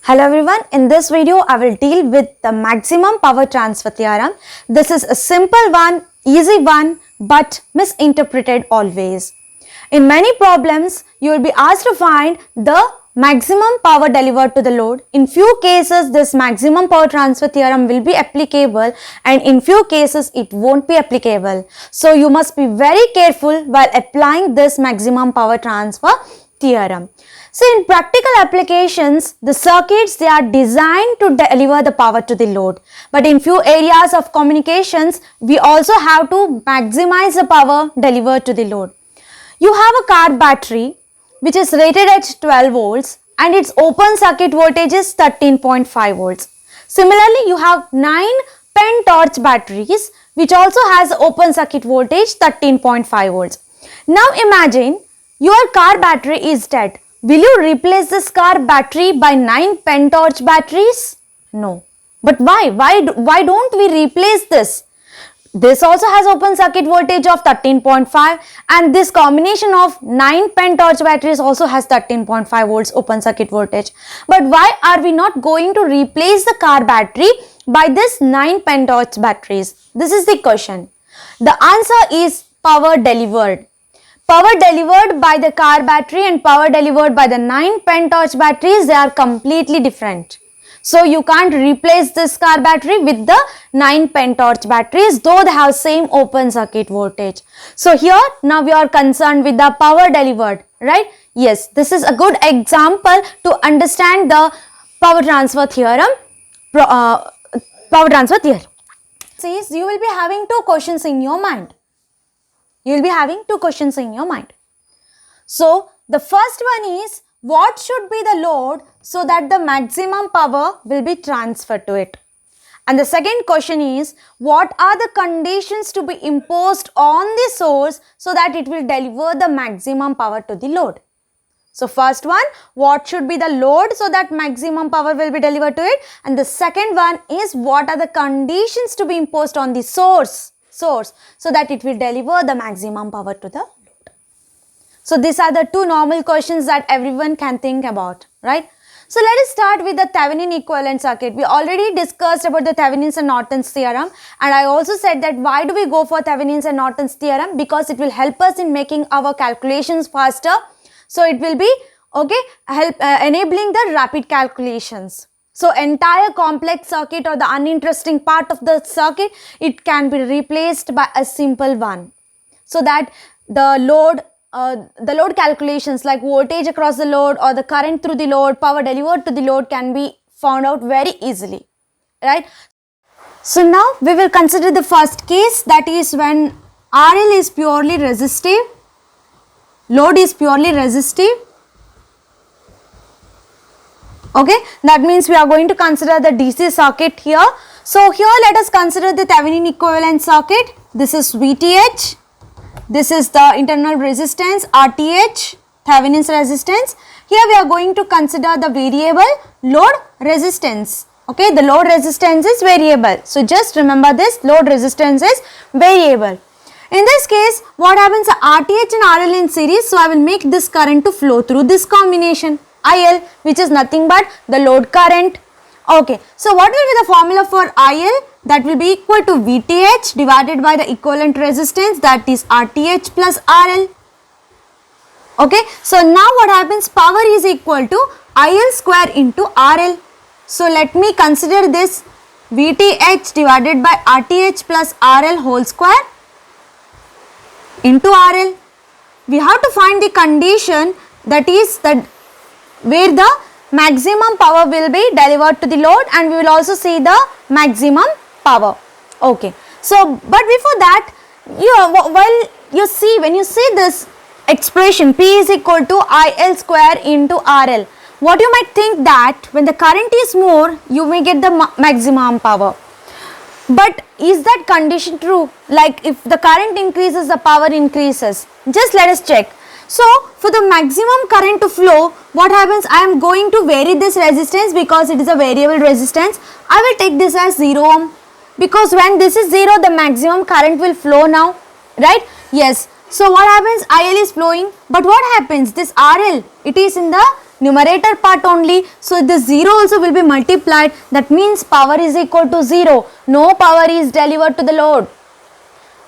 Hello everyone, in this video I will deal with the maximum power transfer theorem. This is a simple one, easy one, but misinterpreted always. In many problems, you will be asked to find the maximum power delivered to the load. In few cases, this maximum power transfer theorem will be applicable and in few cases it won't be applicable. So you must be very careful while applying this maximum power transfer theorem. So in practical applications, the circuits they are designed to deliver the power to the load. But in few areas of communications, we also have to maximize the power delivered to the load. You have a car battery which is rated at 12 volts and its open circuit voltage is 13.5 volts. Similarly, you have 9 pen torch batteries which also has open circuit voltage 13.5 volts. Now imagine your car battery is dead. Will you replace this car battery by 9 pen torch batteries? No. But why? Why don't we replace this? This also has open circuit voltage of 13.5 and this combination of 9 pen torch batteries also has 13.5 volts open circuit voltage. But why are we not going to replace the car battery by this 9 pen torch batteries? This is the question. The answer is power delivered. Power delivered by the car battery and power delivered by the 9 pen torch batteries, they are completely different. So you can't replace this car battery with the 9 pen torch batteries, though they have same open circuit voltage. So here now we are concerned with the power delivered, right? Yes, this is a good example to understand the power transfer theorem. Says you will be having two questions in your mind. You will be having two questions in your mind. So the first one is, what should be the load so that the maximum power will be transferred to it? And the second question is, what are the conditions to be imposed on the source so that it will deliver the maximum power to the load? So first one, what should be the load so that maximum power will be delivered to it? And the second one is, what are the conditions to be imposed on the source so that it will deliver the maximum power to the load. So these are the two normal questions that everyone can think about, right? So let us start with the Thevenin equivalent circuit. We already discussed about the Thevenin's and Norton's theorem, and I also said that why do we go for Thevenin's and Norton's theorem? Because it will help us in making our calculations faster. So it will be enabling the rapid calculations. So entire complex circuit or the uninteresting part of the circuit, it can be replaced by a simple one. So that the load calculations like voltage across the load or the current through the load, power delivered to the load can be found out very easily, right? So now we will consider the first case, that is when RL is purely resistive, load is purely resistive. Okay, that means we are going to consider the DC circuit here. So here let us consider the Thevenin equivalent circuit. This is VTH. This is the internal resistance RTH, Thevenin's resistance. Here we are going to consider the variable load resistance. Okay, the load resistance is variable. So just remember this, load resistance is variable. In this case, what happens, RTH and RL in series, so I will make this current to flow through this combination. IL, which is nothing but the load current. Okay, so what will be the formula for IL? That will be equal to VTH divided by the equivalent resistance, that is RTH plus RL. Okay, so now what happens, power is equal to IL square into RL. So let me consider this VTH divided by RTH plus RL whole square into RL. We have to find the condition, that is that where the maximum power will be delivered to the load, and we will also see the maximum power. Okay, so but before that, when you see this expression P is equal to IL square into RL, what you might think that when the current is more, you may get the maximum power. But is that condition true? Like if the current increases, the power increases. Just let us check. So for the maximum current to flow, what happens, I am going to vary this resistance because it is a variable resistance. I will take this as 0 ohm, because when this is 0, the maximum current will flow now, right? Yes. So what happens, IL is flowing, but what happens, this RL, it is in the numerator part only. So the 0 also will be multiplied. That means power is equal to 0. No power is delivered to the load.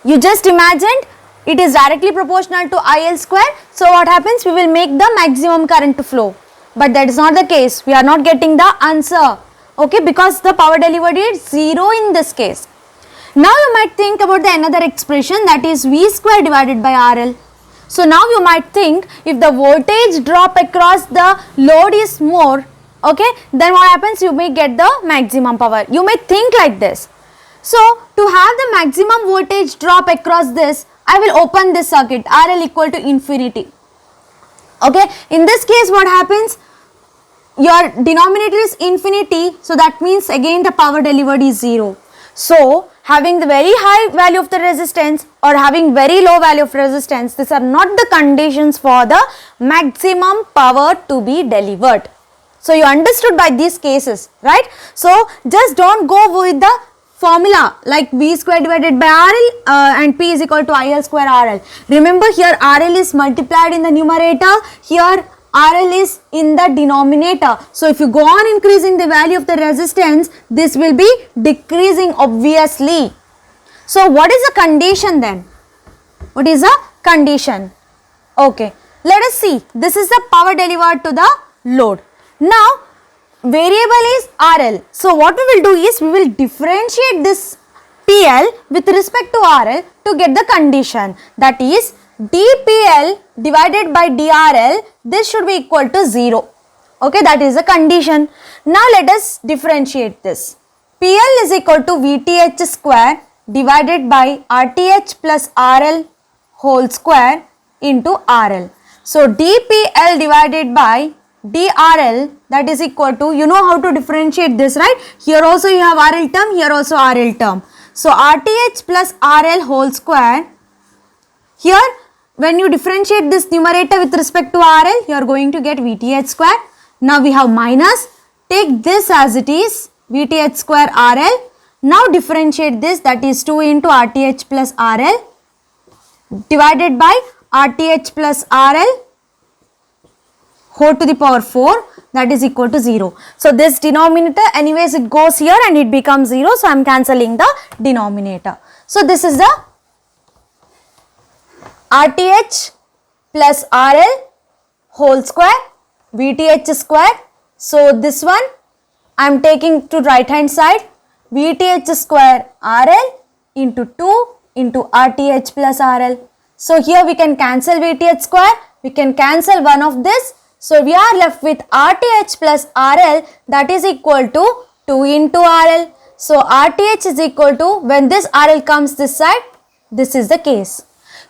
You just imagined it is directly proportional to IL square. So what happens? We will make the maximum current to flow. But that is not the case. We are not getting the answer. Okay, because the power delivered is 0 in this case. Now you might think about the another expression, that is V square divided by RL. So now you might think if the voltage drop across the load is more, okay, then what happens? You may get the maximum power. You may think like this. So to have the maximum voltage drop across this, I will open this circuit RL equal to infinity. Okay, in this case what happens? Your denominator is infinity, so that means again the power delivered is 0. So having the very high value of the resistance or having very low value of resistance, these are not the conditions for the maximum power to be delivered. So you understood by these cases, right? So just don't go with the formula like V square divided by RL and P is equal to IL square RL. Remember, here RL is multiplied in the numerator, here RL is in the denominator. So if you go on increasing the value of the resistance, this will be decreasing obviously. So what is the condition then? What is the condition? Okay, let us see. This is the power delivered to the load. Now variable is RL. So what we will do is we will differentiate this PL with respect to RL to get the condition, that is dPL divided by dRL, this should be equal to 0. Okay, that is the condition. Now let us differentiate this. PL is equal to VTH square divided by RTH plus RL whole square into RL. So dPL divided by dRL, that is equal to, you know how to differentiate this, right? Here also you have RL term, here also RL term. So RTH plus RL whole square. Here when you differentiate this numerator with respect to RL, you are going to get VTH square. Now we have minus, take this as it is, VTH square RL. Now differentiate this, that is 2 into RTH plus RL divided by RTH plus RL whole to the power 4, that is equal to 0. So this denominator anyways it goes here and it becomes 0. So I am cancelling the denominator. So this is the RTH plus RL whole square VTH square. So this one I am taking to right hand side, VTH square RL into 2 into RTH plus RL. So here we can cancel VTH square, we can cancel one of this. So we are left with RTH plus RL, that is equal to 2 into RL. So RTH is equal to, when this RL comes this side, this is the case.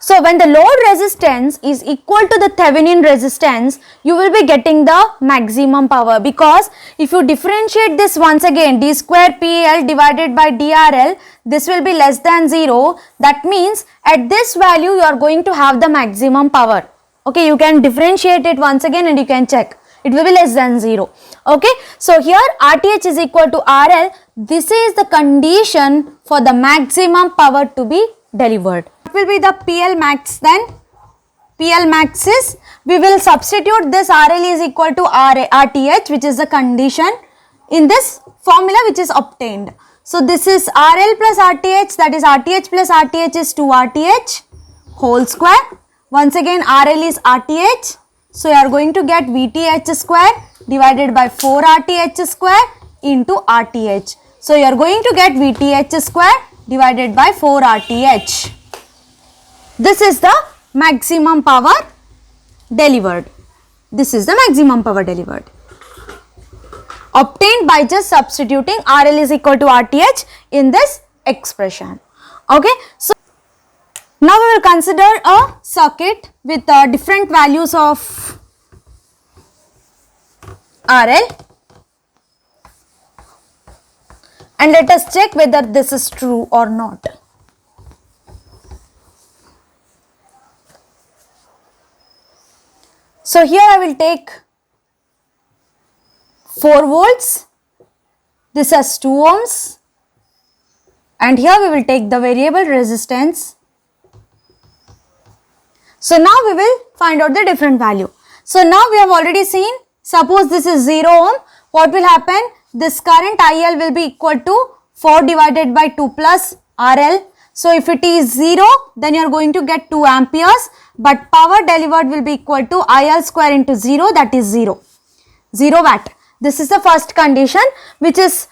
So when the load resistance is equal to the Thevenin resistance, you will be getting the maximum power, because if you differentiate this once again, d square PL divided by DRL, this will be less than 0. That means at this value you are going to have the maximum power. Okay, you can differentiate it once again and you can check. It will be less than 0. Okay, so here RTH is equal to RL. This is the condition for the maximum power to be delivered. What will be the PL max then? PL max is, we will substitute this RL is equal to RTH, which is the condition in this formula which is obtained. So this is RL plus RTH, that is RTH plus RTH is 2 RTH whole square. Once again RL is RTH. So you are going to get VTH square divided by 4 RTH square into RTH. So you are going to get VTH square divided by 4 RTH. This is the maximum power delivered. This is the maximum power delivered, obtained by just substituting RL is equal to RTH in this expression. Okay, so now we will consider a circuit with different values of RL, and let us check whether this is true or not. So here I will take 4 volts, this has 2 ohms, and here we will take the variable resistance. So now we will find out the different value. So now we have already seen Suppose this is 0 ohm. What will happen? This current IL will be equal to 4 divided by 2 plus RL. So if it is 0, then you are going to get 2 amperes, but power delivered will be equal to IL square into 0, that is 0 watt. This is the first condition which is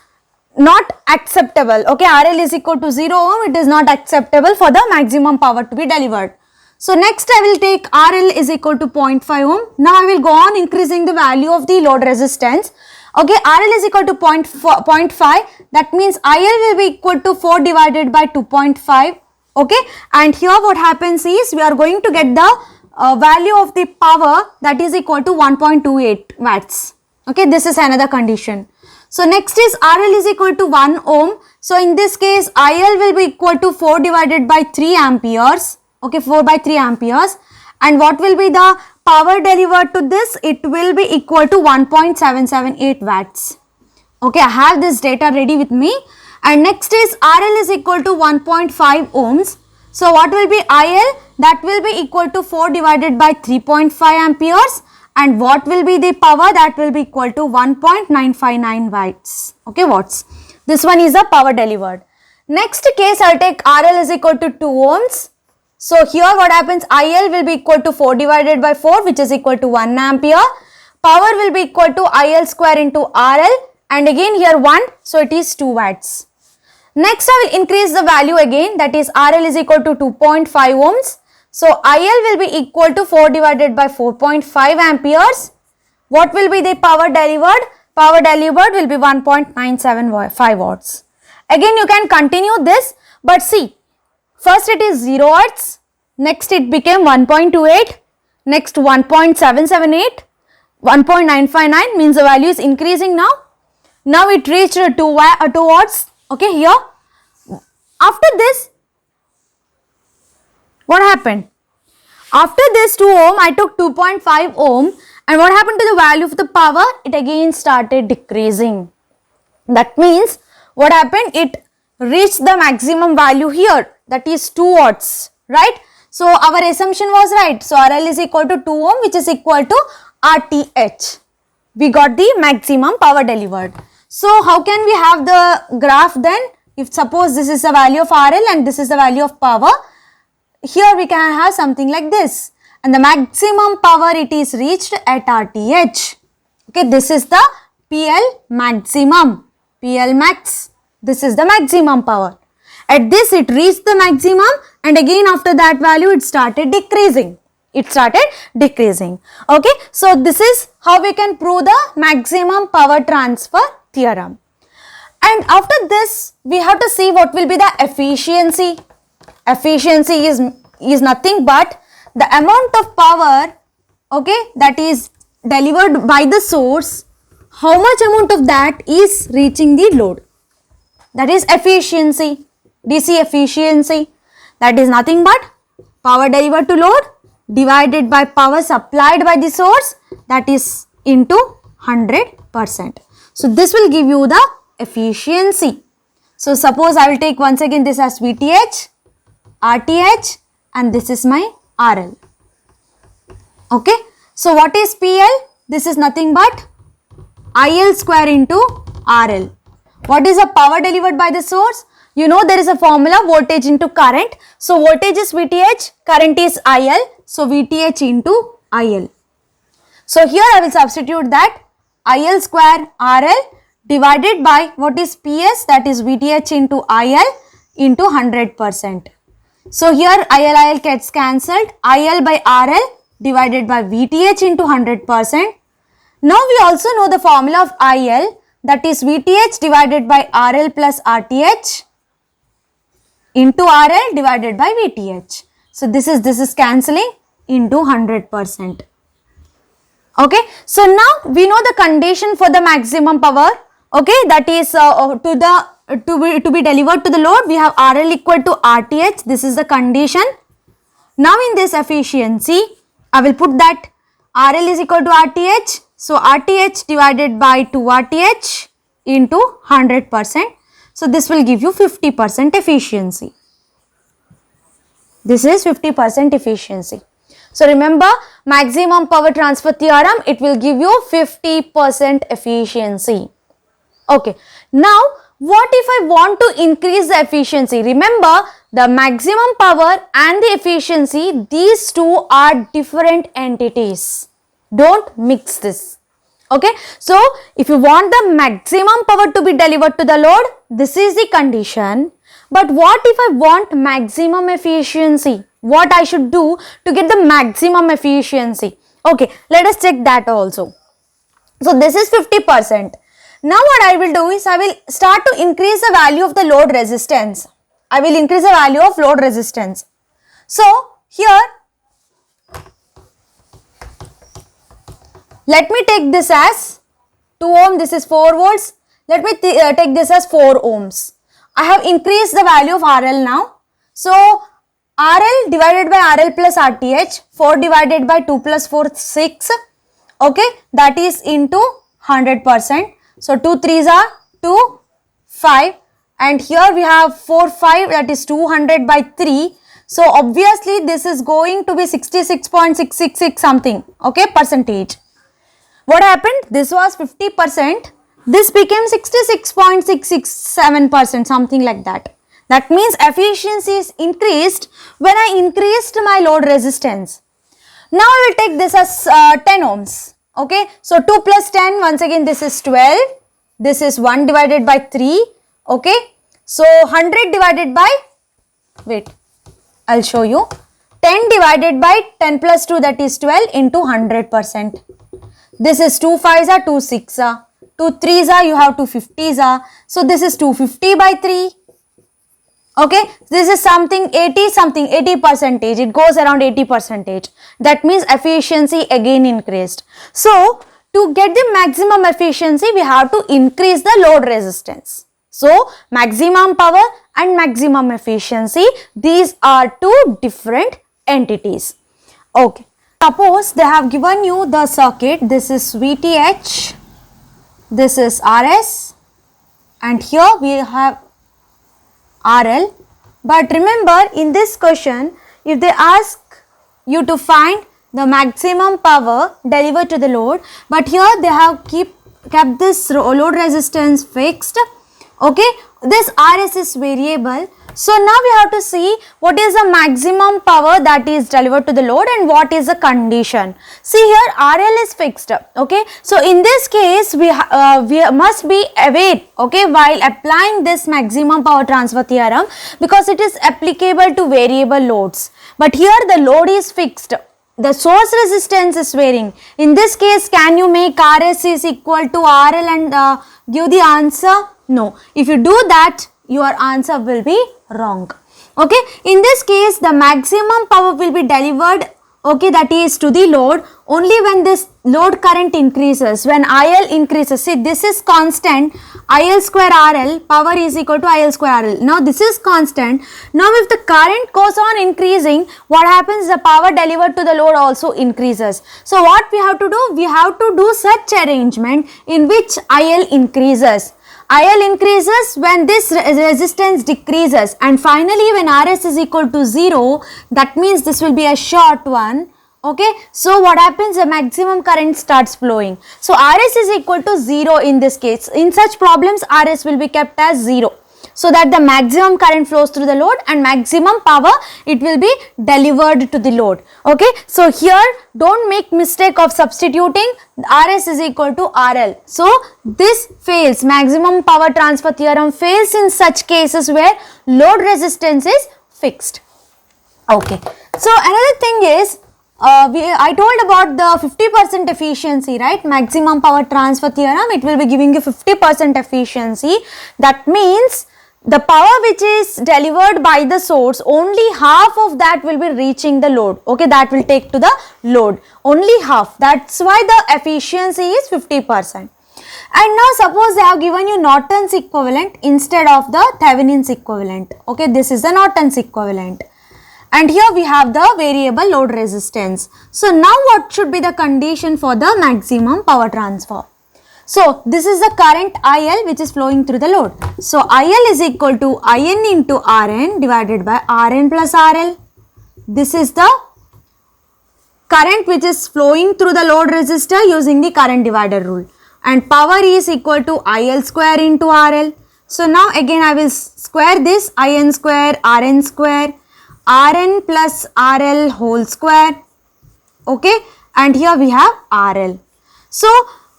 not acceptable. Okay, RL is equal to 0 ohm, it is not acceptable for the maximum power to be delivered. So next I will take RL is equal to 0.5 ohm. Now I will go on increasing the value of the load resistance. Okay, RL is equal to 0.5, that means IL will be equal to 4 divided by 2.5. Okay, and here what happens is we are going to get the value of the power that is equal to 1.28 watts. Okay, this is another condition. So next is RL is equal to 1 ohm. So in this case IL will be equal to 4 divided by 3 amperes. Okay, 4 by 3 amperes. And what will be the power delivered to this? It will be equal to 1.778 watts. Okay, I have this data ready with me. And next is RL is equal to 1.5 ohms. So what will be IL? That will be equal to 4 divided by 3.5 amperes. And what will be the power? That will be equal to 1.959 watts. Okay, watts. This one is the power delivered. Next case, I will take RL is equal to 2 ohms. So here what happens? IL will be equal to 4 divided by 4, which is equal to 1 ampere. Power will be equal to IL square into RL, and again here 1, so it is 2 watts. Next I will increase the value again, that is RL is equal to 2.5 ohms. So IL will be equal to 4 divided by 4.5 amperes. What will be the power delivered? Power delivered will be 1.975 watts. Again you can continue this, but see, first it is 0 watts, next it became 1.28, next 1.778, 1.959, means the value is increasing now. Now it reached 2 watts, okay, here. After this, what happened? After this 2 ohm, I took 2.5 ohm, and what happened to the value of the power? It again started decreasing. That means, what happened? It reached the maximum value here, that is 2 watts, right? So our assumption was right. So RL is equal to 2 ohm, which is equal to RTH. We got the maximum power delivered. So how can we have the graph then? If suppose this is the value of RL and this is the value of power, here we can have something like this. And the maximum power it is reached at RTH. Okay, this is the PL maximum, PL max. This is the maximum power. At this it reached the maximum, and again after that value it started decreasing. Okay, so this is how we can prove the maximum power transfer theorem. And after this we have to see what will be the efficiency. Efficiency is nothing but the amount of power, okay, that is delivered by the source, how much amount of that is reaching the load. That is efficiency, DC efficiency. That is nothing but power delivered to load divided by power supplied by the source, that is into 100%. So this will give you the efficiency. So suppose I will take once again this as VTH, RTH, and this is my RL. Okay. So what is PL? This is nothing but IL square into RL. What is the power delivered by the source? You know there is a formula, voltage into current. So voltage is VTH, current is IL. So VTH into IL. So here I will substitute that IL square RL divided by what is PS, that is VTH into IL into 100%. So here IL gets cancelled, IL by RL divided by VTH into 100%. Now we also know the formula of IL, that is VTH divided by RL plus RTH into RL divided by VTH. So this is cancelling into 100%. Okay. So now we know the condition for the maximum power. Okay, that is to be delivered to the load. We have RL equal to RTH. This is the condition. Now in this efficiency, I will put that RL is equal to RTH. So RTH divided by 2 RTH into 100%. So this will give you 50% efficiency. This is 50% efficiency. So remember, maximum power transfer theorem, it will give you 50% efficiency. Okay, now what if I want to increase the efficiency? Remember, the maximum power and the efficiency, these two are different entities. Don't mix this. Okay, so if you want the maximum power to be delivered to the load, this is the condition. But what if I want maximum efficiency? What I should do to get the maximum efficiency? Okay, let us check that also. So this is 50%. Now what I will do is I will start to increase the value of the load resistance. I will increase the value of load resistance. So here, let me take this as 2 ohm, this is 4 volts. Let me take this as 4 ohms. I have increased the value of RL now. So RL divided by RL plus RTH, 4 divided by 2 plus 4, 6. Okay, that is into 100%. So 2 3s are 2, 5, and here we have 4, 5, that is 200 by 3. So obviously this is going to be 66.666 something, okay, percentage. What happened? This was 50%. This became 66.667%, something like that. That means efficiency is increased when I increased my load resistance. Now I will take this as 10 ohms. Okay, so 2 plus 10, once again this is 12. This is 1 divided by 3. Okay, so 100 divided by, wait, I'll show you. 10 divided by 10 plus 2, that is 12 into 100%. This is 2 5s are 2 6s are. 2 3s are, you have 2 50s are. So this is 250 by 3. Okay, this is something 80%. It goes around 80%. That means efficiency again increased. So to get the maximum efficiency, we have to increase the load resistance. So maximum power and maximum efficiency, these are two different entities. Okay, suppose they have given you the circuit. This is VTH, this is RS, and here we have RL. But remember, in this question, if they ask you to find the maximum power delivered to the load, but here they have kept this load resistance fixed. Okay, this RS is variable. So now we have to see what is the maximum power that is delivered to the load and what is the condition. See here, RL is fixed. Okay, so in this case we must be aware, okay, while applying this maximum power transfer theorem, because it is applicable to variable loads. But here the load is fixed. The source resistance is varying. In this case, can you make RS is equal to RL and give the answer? No. If you do that, your answer will be wrong. Okay, in this case the maximum power will be delivered, okay, that is to the load only when this load current increases, when IL increases. See, this is constant, IL square RL, power is equal to IL square RL. Now this is constant. Now if the current goes on increasing, what happens? The power delivered to the load also increases. So what we have to do? We have to do such arrangement in which IL increases. IL increases when this resistance decreases, and finally when RS is equal to 0, that means this will be a short one. Okay, so what happens? The maximum current starts flowing. So RS is equal to 0 in this case. In such problems, RS will be kept as 0, so that the maximum current flows through the load and maximum power it will be delivered to the load. Okay, so here don't make mistake of substituting RS is equal to RL. So this fails. Maximum power transfer theorem fails in such cases where load resistance is fixed. Okay, so another thing is, I told about the 50% efficiency, right? Maximum power transfer theorem, it will be giving you 50% efficiency. That means the power which is delivered by the source, only half of that will be reaching the load. Okay, that will take to the load. Only half. That's why the efficiency is 50%. And now suppose they have given you Norton's equivalent instead of the Thevenin's equivalent. Okay, this is the Norton's equivalent. And here we have the variable load resistance. So now what should be the condition for the maximum power transfer? So this is the current IL which is flowing through the load. So IL is equal to IN into RN divided by RN plus RL. This is the, this is the current which is flowing through the load resistor using the current divider rule, and power is equal to IL square into RL. So now again I will square this, IN square RN square, RN plus RL whole square, okay, and here we have RL. So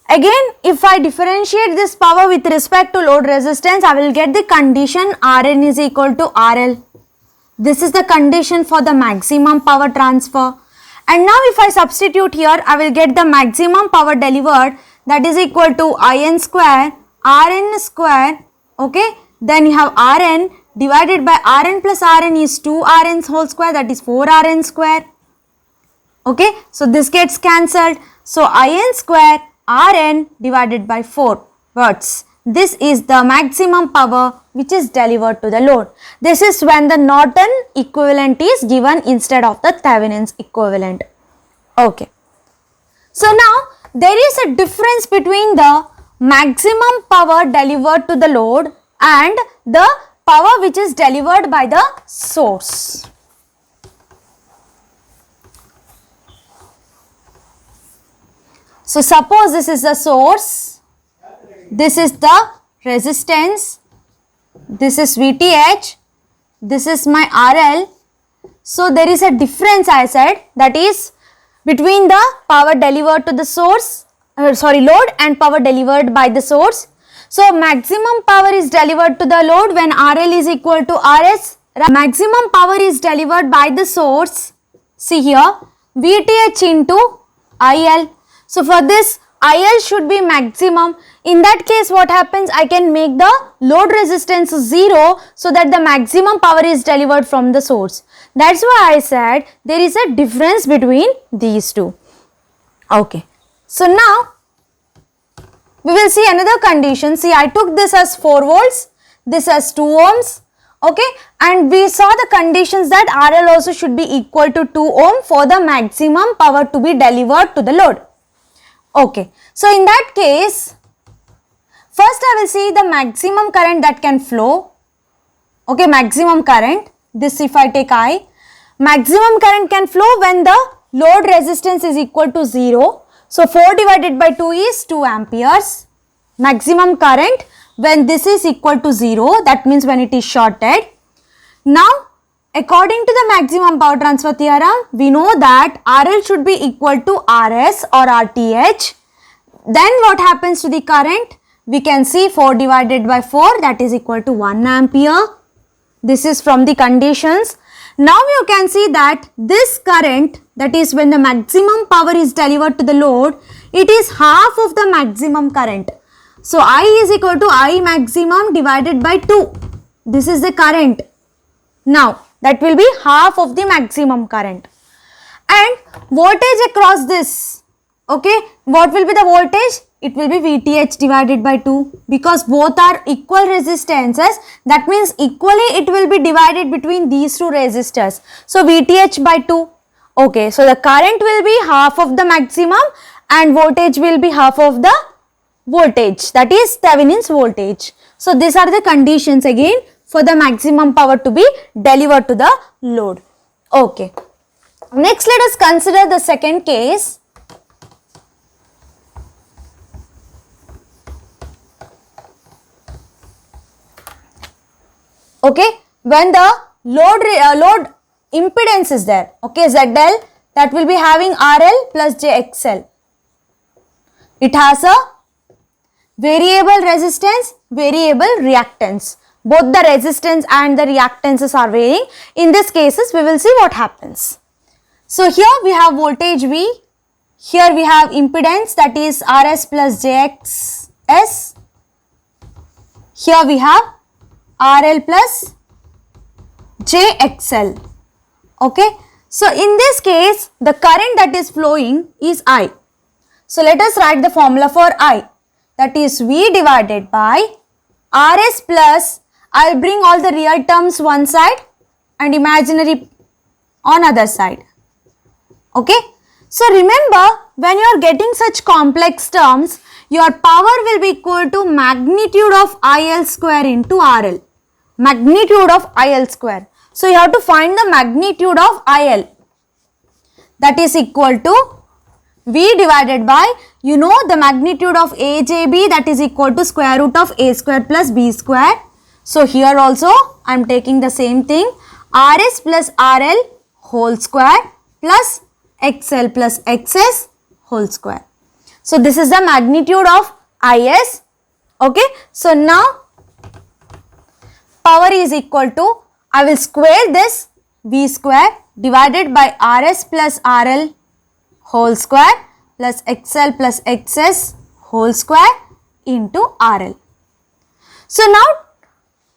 again if I differentiate this power with respect to load resistance, I will get the condition RN is equal to RL. This is the condition for the maximum power transfer. And now if I substitute here, I will get the maximum power delivered, that is equal to IN square RN square, okay, then you have RN divided by RN plus RN is 2 RN's whole square, that is 4 RN square, okay. So this gets cancelled. So IN square RN divided by 4 watts. This is the maximum power which is delivered to the load. This is when the Norton equivalent is given instead of the Thevenin's equivalent. Okay. So now there is a difference between the maximum power delivered to the load and the power which is delivered by the source. So suppose this is the source, this is the resistance, this is VTH, this is my RL. So there is a difference, I said, that is between the power delivered to the source, load, and power delivered by the source. So maximum power is delivered to the load when RL is equal to RS. Maximum power is delivered by the source, see here, VTH into IL. So for this, IL should be maximum. In that case, what happens? I can make the load resistance 0 so that the maximum power is delivered from the source. That's why I said there is a difference between these two. Okay. So now we will see another condition. See, I took this as 4 volts, this as 2 ohms. Okay, and we saw the conditions that RL also should be equal to 2 ohm for the maximum power to be delivered to the load. Okay, so in that case, first I will see the maximum current that can flow. Okay, maximum current, this if I take I, maximum current can flow when the load resistance is equal to 0. So 4 divided by 2 is 2 amperes. Maximum current when this is equal to 0, that means when it is shorted. Now according to the maximum power transfer theorem, we know that RL should be equal to RS or RTH. Then what happens to the current? We can see 4 divided by 4, that is equal to 1 ampere. This is from the conditions. Now you can see that this current, that is when the maximum power is delivered to the load, it is half of the maximum current. So I is equal to I maximum divided by 2. This is the current. Now that will be half of the maximum current. And voltage across this, okay, what will be the voltage? It will be VTH divided by 2 because both are equal resistances. That means equally it will be divided between these two resistors. So VTH by 2. Okay, so the current will be half of the maximum and voltage will be half of the voltage, that is Thevenin's voltage. So these are the conditions again for the maximum power to be delivered to the load. Okay. Next let us consider the second case. Okay, when the load impedance is there, okay, ZL, that will be having RL plus JXL. It has a variable resistance, variable reactance. Both the resistance and the reactances are varying. In this cases, we will see what happens. So here we have voltage V. Here we have impedance, that is RS plus JXS. Here we have RL plus JXL. Okay. So in this case, the current that is flowing is I. So let us write the formula for I. That is V divided by RS plus, I will bring all the real terms one side and imaginary on other side. Okay. So remember, when you are getting such complex terms, your power will be equal to magnitude of IL square into RL. Magnitude of IL square. So you have to find the magnitude of IL. that is equal to V divided by, you know, the magnitude of AJB, that is equal to square root of A square plus B square. So here also I am taking the same thing, RS plus RL whole square plus XL plus XS whole square. So this is the magnitude of IS. Okay. So now power is equal to, I will square this V square divided by RS plus RL whole square plus XL plus XS whole square into RL. So now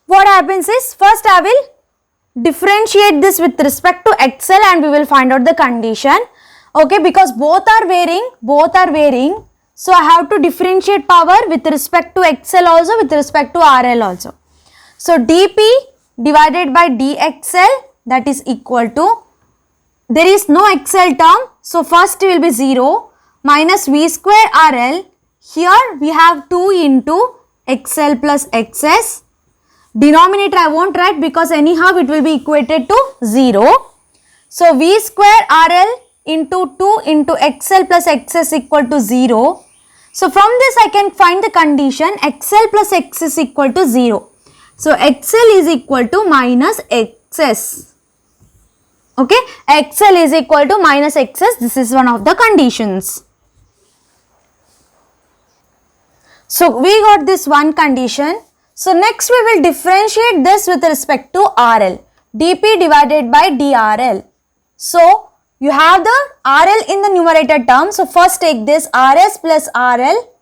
what happens is, first I will differentiate this with respect to XL and we will find out the condition. Okay, because both are varying. So I have to differentiate power with respect to XL also, with respect to RL also. So dP divided by dXL, that is equal to, there is no XL term, so first will be 0 minus V square RL. Here we have 2 into XL plus XS. Denominator I won't write because anyhow it will be equated to 0. So V square RL into 2 into XL plus XS equal to 0. So from this I can find the condition XL plus XS equal to 0. So XL is equal to minus XS. Okay, XL is equal to minus XS. This is one of the conditions. So we got this one condition. So next we will differentiate this with respect to RL. dP divided by dRL. So you have the RL in the numerator term. So first take this RS plus RL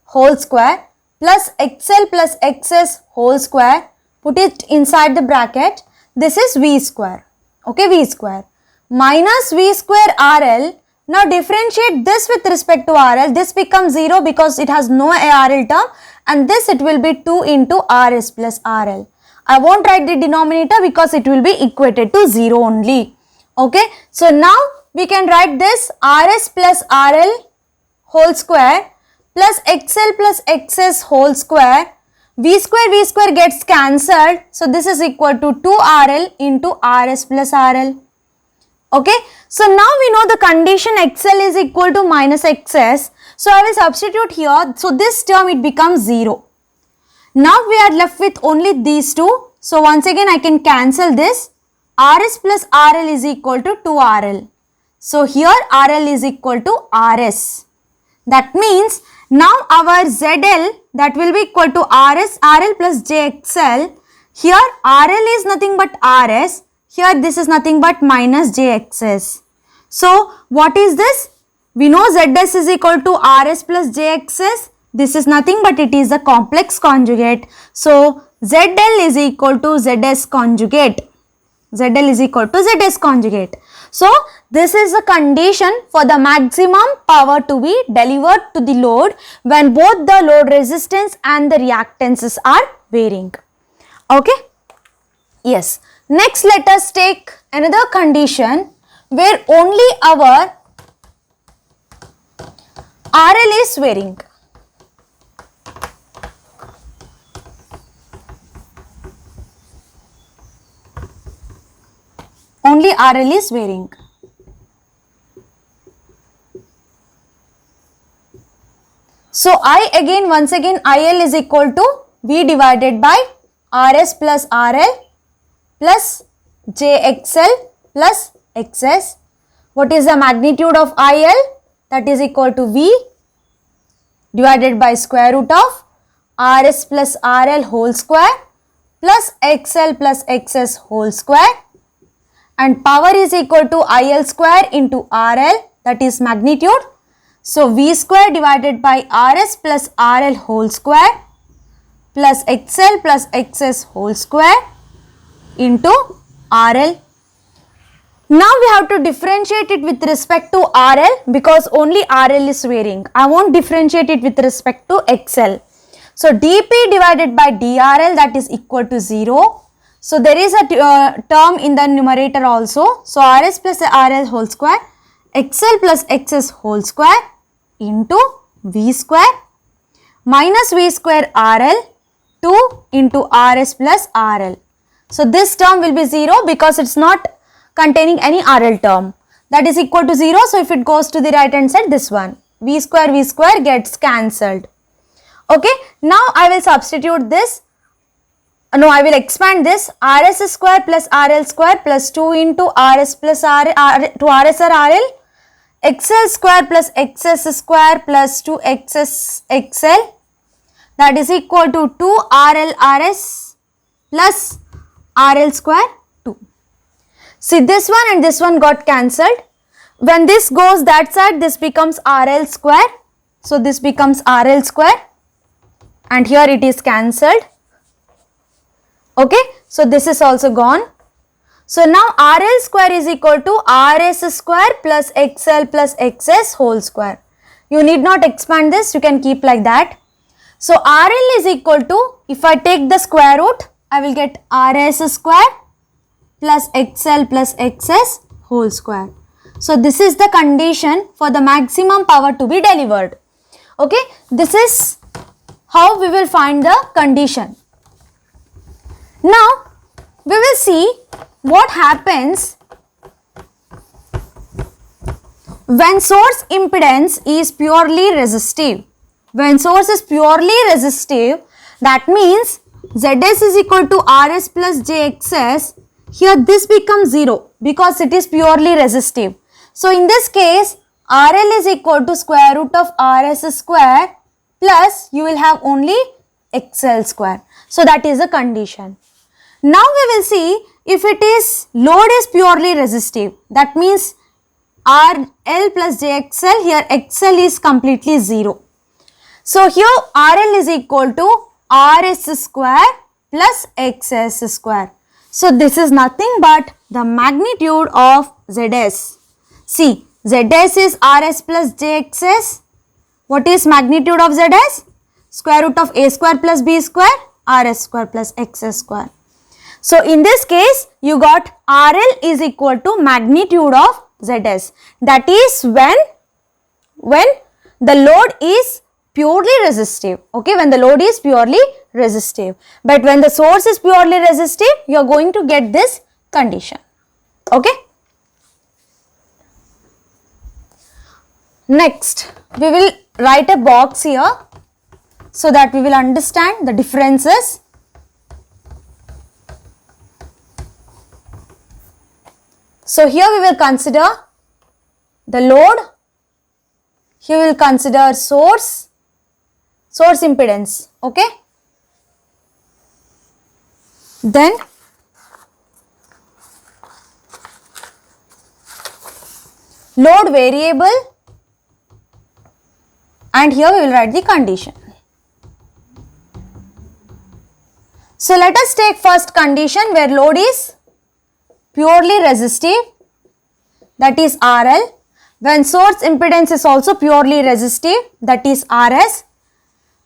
whole square plus XL plus XS whole square. Put it inside the bracket. This is V square. Okay, V square minus V square RL. Now differentiate this with respect to RL. This becomes 0 because it has no RL term, and this it will be 2 into RS plus RL. I won't write the denominator because it will be equated to 0 only. Okay, so now we can write this RS plus RL whole square plus XL plus XS whole square. V square gets cancelled. So this is equal to 2RL into RS plus RL. Okay. So now we know the condition XL is equal to minus XS. So I will substitute here. So this term it becomes 0. Now we are left with only these two. So once again I can cancel this. RS plus RL is equal to 2RL. So here RL is equal to RS. That means now our ZL, that will be equal to RS, RL plus JXL. Here RL is nothing but RS. Here this is nothing but minus JXS. So what is this? We know ZS is equal to RS plus JXS. This is nothing but it is a complex conjugate. So ZL is equal to ZS conjugate. ZL is equal to ZS conjugate. So this is the condition for the maximum power to be delivered to the load when both the load resistance and the reactances are varying. Okay. Yes. Next let us take another condition where only our RL is varying. Only RL is varying. So once again IL is equal to V divided by RS plus RL plus JXL plus XS. What is the magnitude of IL? That is equal to V divided by square root of RS plus RL whole square plus XL plus XS whole square, and power is equal to IL square into RL, that is magnitude. So V square divided by RS plus RL whole square plus XL plus XS whole square into RL. Now we have to differentiate it with respect to RL because only RL is varying. I won't differentiate it with respect to XL. So dP divided by dRL, that is equal to 0. So there is a term in the numerator also. So RS plus RL whole square, XL plus XS whole square into V square minus V square RL 2 into RS plus RL. So this term will be 0 because it's not containing any RL term. that is equal to 0. So if it goes to the right hand side, this one, v square gets cancelled. Okay, now I will substitute this. No, I will expand this. Rs square plus RL square plus 2 into Rs plus R to Rs or RL. XL square plus XS square plus 2XS XL, that is equal to 2 RL RS plus RL square 2. See, this one and this one got cancelled. When this goes that side, this becomes RL square. So this becomes RL square and here it is cancelled. Okay, so this is also gone. So now RL square is equal to RS square plus XL plus XS whole square. You need not expand this, you can keep like that. So RL is equal to, if I take the square root, I will get RS square plus XL plus XS whole square. So this is the condition for the maximum power to be delivered. Okay, this is how we will find the condition. Now we will see what happens when source impedance is purely resistive. When source is purely resistive, that means Zs is equal to Rs plus jXs. Here this becomes 0 because it is purely resistive. So in this case, RL is equal to square root of Rs square plus you will have only XL square. So that is the condition. Now we will see if it is load is purely resistive. That means RL plus jXL, here XL is completely 0. So here RL is equal to RS square plus XS square. So this is nothing but the magnitude of Zs. See, Zs is Rs plus jXs. What is magnitude of Zs? Square root of a square plus b square, Rs square plus XS square. So in this case, you got RL is equal to magnitude of Zs. That is when the load is purely resistive. Okay, when the load is purely resistive. But when the source is purely resistive, you are going to get this condition. Okay. Next, we will write a box here so that we will understand the differences. So here we will consider the load, here we will consider source impedance, okay. Then load variable, and here we will write the condition. So let us take first condition where load is purely resistive, that is RL. When source impedance is also purely resistive, that is Rs.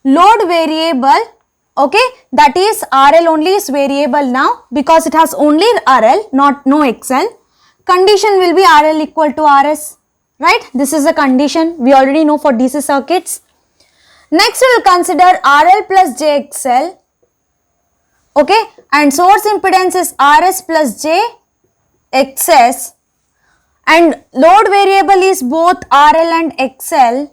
Load variable, okay, that is RL only is variable now because it has only RL, no XL. Condition will be RL equal to Rs, right? This is a condition we already know for DC circuits. Next we will consider RL plus jXL, okay, and source impedance is Rs plus jXs, and load variable is both RL and XL.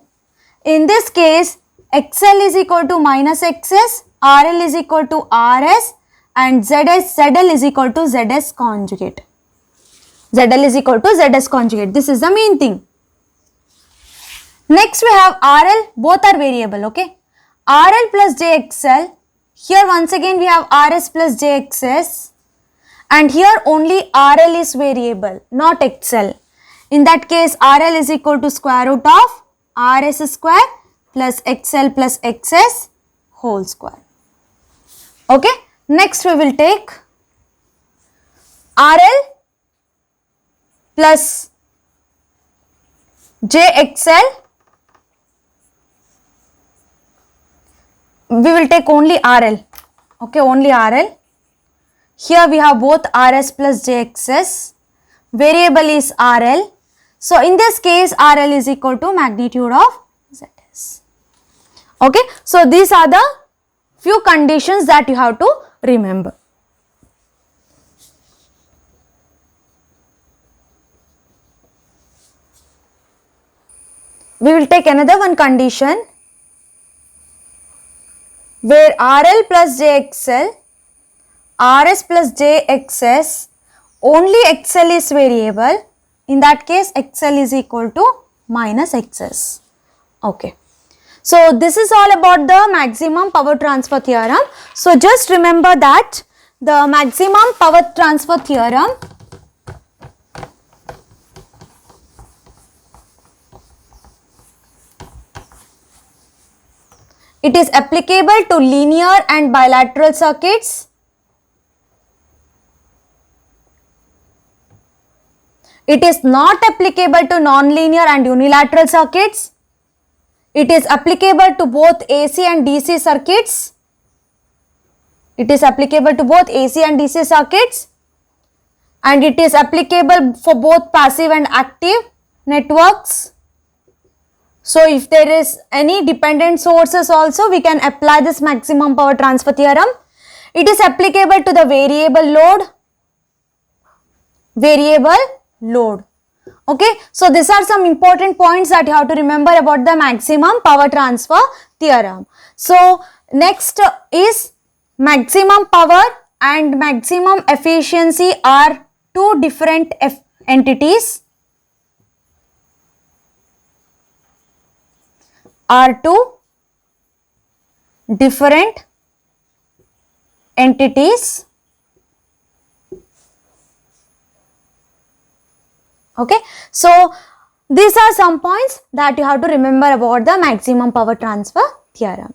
In this case, XL is equal to minus XS, RL is equal to RS, and ZL is equal to ZS conjugate. ZL is equal to ZS conjugate. This is the main thing. Next we have RL, both are variable, okay. RL plus jXL, here once again we have Rs plus jXs, and here only RL is variable, not XL. In that case, RL is equal to square root of Rs square plus XL plus XS whole square. Okay. Next we will take RL plus jXL. We will take only RL. Okay, only RL. Here we have both Rs plus jXs. Variable is RL. So in this case, RL is equal to magnitude of Zs. Okay. So these are the few conditions that you have to remember. we will take another one condition where RL plus JXL, RS plus JXS, only XL is variable. In that case, XL is equal to minus XS. Okay. So this is all about the maximum power transfer theorem. So just remember that the maximum power transfer theorem it is applicable to linear and bilateral circuits. It is not applicable to nonlinear and unilateral circuits. It is applicable to both AC and DC circuits. It is applicable to both AC and DC circuits. And it is applicable for both passive and active networks. So if there is any dependent sources also, we can apply this maximum power transfer theorem. It is applicable to the variable load. Okay, so these are some important points that you have to remember about the maximum power transfer theorem. So next is maximum power and maximum efficiency are two different entities. Are two different entities. Okay, so these are some points that you have to remember about the maximum power transfer theorem.